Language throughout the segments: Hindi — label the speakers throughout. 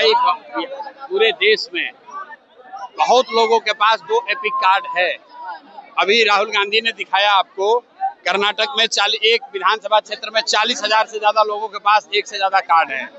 Speaker 1: भाई पूरे देश में बहुत लोगों के पास 2 एपिक कार्ड है। अभी राहुल गांधी ने दिखाया आपको, कर्नाटक में एक विधानसभा क्षेत्र में 40,000 से ज्यादा लोगों के पास एक से ज्यादा कार्ड है।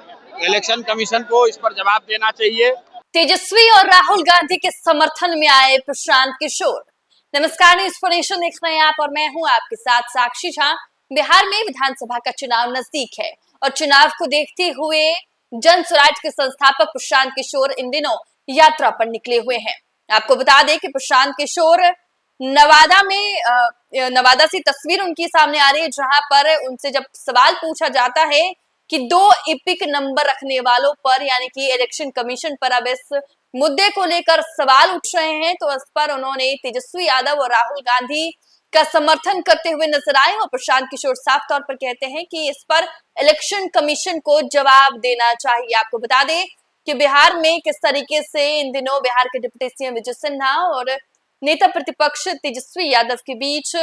Speaker 1: इलेक्शन कमीशन को इस पर जवाब देना चाहिए।
Speaker 2: तेजस्वी और राहुल गांधी के समर्थन में आए प्रशांत किशोर। नमस्कार, न्यूज़ फॉर नेशन देख रहे हैं आप और मैं हूं आपके साथ साक्षी झा। बिहार में विधानसभा का चुनाव नजदीक है और चुनाव को देखते हुए जन स्वराज के संस्थापक प्रशांत किशोर इन दिनों यात्रा पर निकले हुए हैं। आपको बता दें कि प्रशांत किशोर नवादा से तस्वीर उनकी सामने आ रही है, जहां पर उनसे जब सवाल पूछा जाता है कि 2 एपिक नंबर रखने वालों पर यानी कि इलेक्शन कमीशन पर अब इस मुद्दे को लेकर सवाल उठ रहे हैं, तो इस पर उन्होंने तेजस्वी यादव और राहुल गांधी का समर्थन करते हुए नजर आए। और प्रशांत किशोर साफ तौर पर कहते हैं कि इस पर इलेक्शन कमीशन को जवाब देना चाहिए। आपको बता दें कि बिहार में किस तरीके से इन दिनों बिहार के डिप्टी सीएम विजय सिन्हा और नेता प्रतिपक्ष तेजस्वी यादव के बीच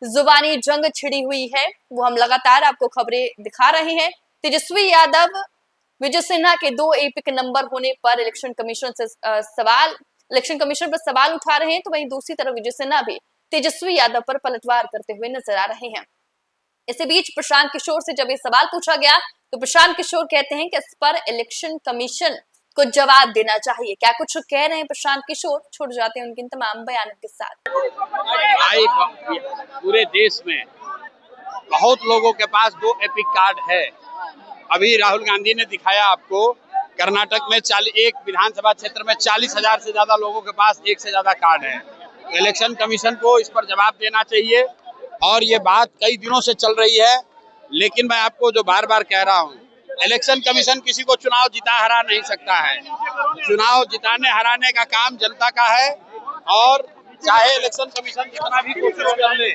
Speaker 2: जुबानी जंग छिड़ी हुई है, वो हम लगातार आपको खबरें दिखा रहे हैं। तेजस्वी यादव विजय सिन्हा के 2 एपिक नंबर होने पर इलेक्शन कमीशन पर सवाल उठा रहे हैं, तो वहीं दूसरी तरफ विजय सिन्हा भी तेजस्वी यादव पर पलटवार करते हुए नजर आ रहे हैं। इसी बीच प्रशांत किशोर से जब ये सवाल पूछा गया तो प्रशांत किशोर कहते हैं कि इस पर इलेक्शन कमीशन को जवाब देना चाहिए। क्या कुछ कह रहे हैं प्रशांत किशोर, छुट जाते हैं उनके तमाम बयानों के साथ।
Speaker 1: पूरे देश में बहुत लोगों के पास 2 एपिक कार्ड है। अभी राहुल गांधी ने दिखाया आपको, कर्नाटक में एक विधानसभा क्षेत्र में 40,000 से ज्यादा लोगों के पास एक से ज्यादा कार्ड है। इलेक्शन कमीशन को इस पर जवाब देना चाहिए और ये बात कई दिनों से चल रही है। लेकिन मैं आपको जो बार बार कह रहा हूँ, इलेक्शन कमीशन किसी को चुनाव जिता हरा नहीं सकता है। चुनाव जिताने हराने का काम जनता का है और चाहे इलेक्शन कमीशन जितना भी कोशिश कर ले,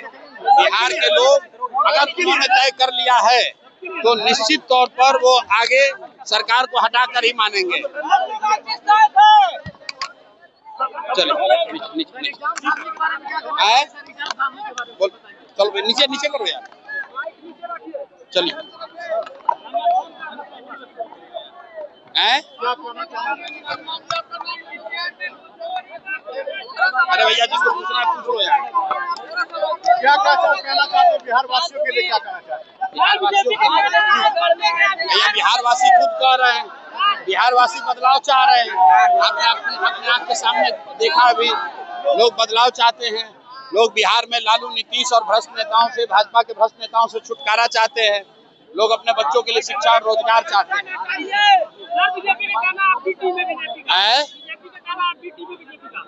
Speaker 1: बिहार के लोग अगर उन्होंने तय कर लिया है तो निश्चित तौर पर वो आगे सरकार को हटाकर ही मानेंगे। चलो नीचे नीचे करो यार, चलिए। अरे भैया जिसको पूछना पूछ लो यार।
Speaker 3: क्या कहना चाहते हो बिहार वासियों के लिए, क्या कहना चाहते हैं?
Speaker 1: बिहार वासी खुद कह रहे हैं, बिहार वासी बदलाव चाह रहे हैं। आपने अपने आप के सामने देखा, अभी लोग बदलाव चाहते हैं। लोग बिहार में लालू, नीतीश और भ्रष्ट नेताओं से, भाजपा के भ्रष्ट नेताओं से छुटकारा चाहते हैं। लोग अपने बच्चों के लिए शिक्षा और रोजगार चाहते हैं।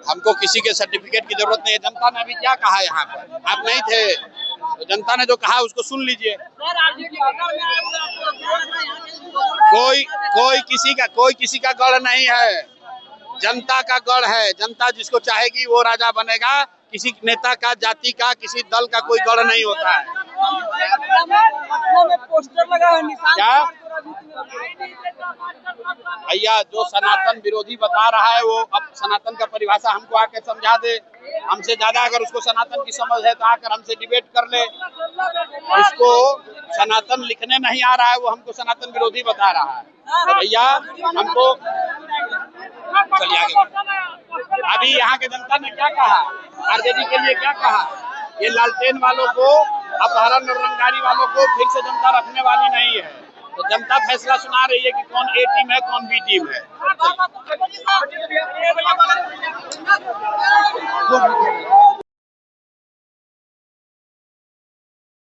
Speaker 1: हमको किसी के सर्टिफिकेट की जरूरत नहीं है। जनता ने अभी क्या कहा यहाँ पर, आप नहीं थे तो जनता ने जो कहा उसको सुन लीजिए। कोई किसी का गढ़ नहीं है, जनता का गढ़ है। जनता जिसको चाहेगी वो राजा बनेगा। किसी नेता का, जाति का, किसी दल का कोई गढ़ नहीं होता है।
Speaker 4: पोस्टर लगा है,
Speaker 1: क्या भैया, जो सनातन विरोधी बता रहा है वो अब सनातन का परिभाषा हमको आके समझा दे। हमसे ज्यादा अगर उसको सनातन की समझ है तो आकर हमसे डिबेट कर ले। उसको सनातन लिखने नहीं आ रहा है, वो हमको सनातन विरोधी बता रहा है। तो भैया हमको चलिए आगे। अभी यहाँ के जनता ने क्या कहा, आरजेडी के लिए क्या कहा, ये लालटेन वालों को, अपहरण और रंगदारी वालों को फिर से जनता रखने वाली नहीं है। तो जनता फैसला सुना रही है कि कौन ए टीम है, कौन बी टीम है।